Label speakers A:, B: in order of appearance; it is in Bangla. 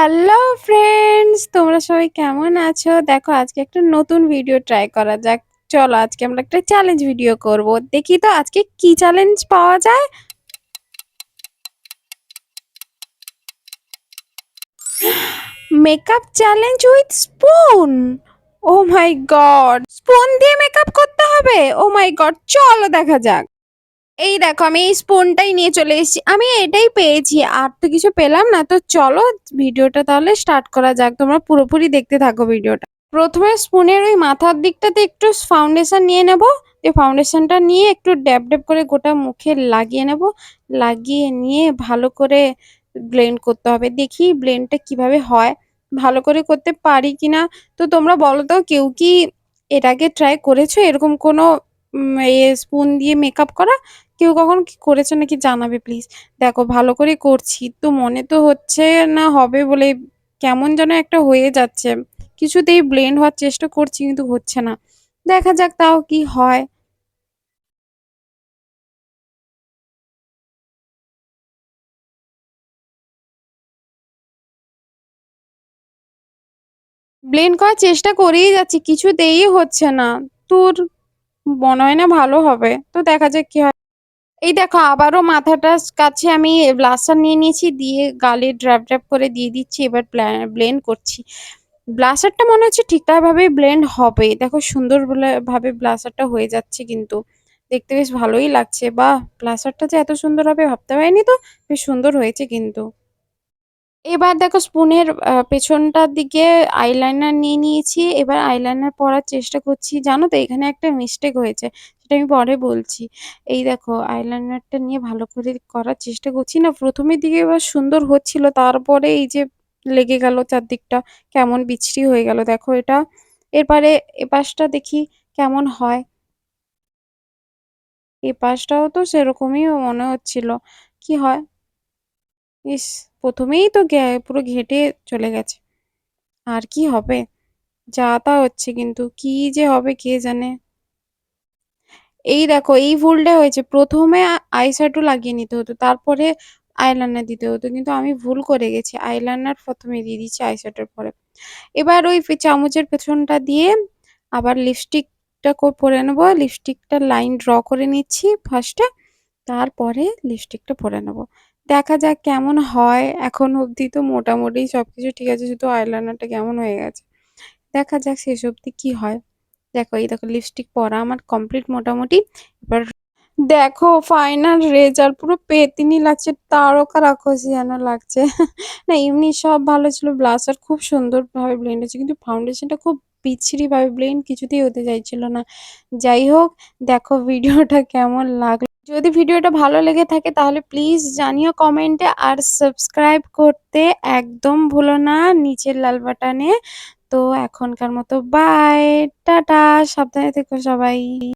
A: হ্যালো ফ্রেন্ডস, তোমরা সবাই কেমন আছো? দেখো আজকে একটা নতুন ভিডিও ট্রাই করা যাক। চলো আজকে আমরা একটা চ্যালেঞ্জ ভিডিও করব। দেখি তো আজকে কি চ্যালেঞ্জ পাওয়া যায়। Makeup challenge with spoon. Oh my god, spoon দিয়ে মেকআপ করতে হবে? ও মাই গড, চলো দেখা যাক। এই দেখো আমি এই স্পুনটাই নিয়ে চলে এসেছি। আমি এটাই পেয়েছি, আর তো কিছু পেলাম না। তো চলো ভিডিওটা তাহলে স্টার্ট করা যাক। তোমরা পুরোপুরি দেখতে থাকো ভিডিওটা। প্রথমে স্পুনের ওই মাথার দিকটাতে একটু ফাউন্ডেশন নিয়ে নেব। এই ফাউন্ডেশনটা নিয়ে একটু ড্যাব ড্যাব করে গোটা মুখে লাগিয়ে নেব। লাগিয়ে নিয়ে ভালো করে ব্লেন্ড করতে হবে। দেখি ব্লেন্ডটা কিভাবে হয়, ভালো করে করতে পারি কিনা। তো তোমরা বলো তো, কেউ কি এর আগে ট্রাই করেছো এরকম কোনো স্পুন দিয়ে মেকআপ করা? কেউ কখন কি করেছো নাকি জানাবে প্লিজ। দেখো ভালো করে করছি তো, মনে তো হচ্ছে না হবে বলে। কেমন যেন একটা হয়ে যাচ্ছে, কিছুতেই ব্লেন্ড হওয়ার চেষ্টা করছি কিন্তু হচ্ছে না। দেখা যাক তাও কি হয়। ব্লেন্ড করার চেষ্টা করেই যাচ্ছি, কিছুতেই হচ্ছে না। তোর মনে হয় না ভালো হবে, তো দেখা যাক কি হয়। এই দেখো আবারও মাথাটার কাছে আমি ব্লাশার নিয়ে নিয়েছি, দিয়ে গালে ড্র্যাপ ড্র্যাপ করে দিয়ে দিচ্ছি। এবার ব্লেন্ড করছি। ব্লাশারটা মনে হচ্ছে ঠিকঠাক ভাবে ব্লেন্ড হবে। দেখো সুন্দর ভাবে ব্লাশারটা হয়ে যাচ্ছে, কিন্তু দেখতে বেশ ভালোই লাগছে। বাহ, ব্লাশারটা যে এত সুন্দর হবে ভাবতে পারিনি তো। বেশ সুন্দর হয়েছে কিন্তু। এবার দেখো স্পুনের পেছনটার দিকে আইলাইনার নিয়ে নিয়েছি। এবার আইলাইনার পরার চেষ্টা করছি। জানো তো এখানে একটা মিস্টেক হয়েছে, সেটা আমি পরে বলছি। এই দেখো আইলাইনারটা নিয়ে ভালো করে করার চেষ্টা করছি না, প্রথমের দিকে এবার সুন্দর হচ্ছিল, তারপরে এই যে লেগে গেল চারদিকটা, কেমন বিচ্ছিরি হয়ে গেল দেখো এটা। এরপরে এপাশটা দেখি কেমন হয়। এই পাশটাও তো সেরকমই মনে হচ্ছিল, কি হয়। ইস, প্রথমেই তো পুরো ঘেঁটে চলে গেছে। আর কি হবে, যা তা হচ্ছে, কিন্তু কি যে হবে কে জানে। এই দেখো এই ভুলটা হয়েছে, প্রথমে আইশ্যাডো লাগিয়ে নিতে হতো, তারপরে আইলাইনার দিতে হতো, কিন্তু আমি ভুল করে গেছি, আইলাইনার প্রথমে দিয়ে দিচ্ছি আইশ্যাডোর পরে। এবার ওই চামচের পেছনটা দিয়ে আবার লিপস্টিকটা পরে নেবো। লিপস্টিকটা লাইন ড্র করে নিচ্ছি ফার্স্টে, তারপরে লিপস্টিকটা পরে নেবো। দেখা যাক কেমন হয়। এখন অবধি তো মোটামুটি সবকিছু ঠিক আছে, শুধু আইলাইনারটা কেমন হয়ে গেছে। দেখা যাক শেষ অবধি কি হয়। দেখো এই দেখো লিপস্টিক পরা আমার কমপ্লিট মোটামুটি। এবার দেখো ফাইনাল রেজাল্ট, পুরো পেতিনি লাগছে, তারকা রাক্ষসী যেন লাগছে। না এমনি সব ভালো ছিল, ব্লাশার খুব সুন্দর ভাবে ব্লেন্ড হয়েছে, কিন্তু ফাউন্ডেশনটা খুব বিচ্ছিরি ভাবে ব্লেন্ড কিছুতেই হতে চাইছিল না। যাই হোক, দেখো ভিডিওটা কেমন লাগলো। যদি ভিডিওটা ভালো লেগে থাকে তাহলে প্লিজ জানিও কমেন্টে, আর সাবস্ক্রাইব করতে একদম ভুলো না নিচের লাল বাটনে। তো এখনকার মতো বাই, টাটা, সাবধানে থেকো সবাই।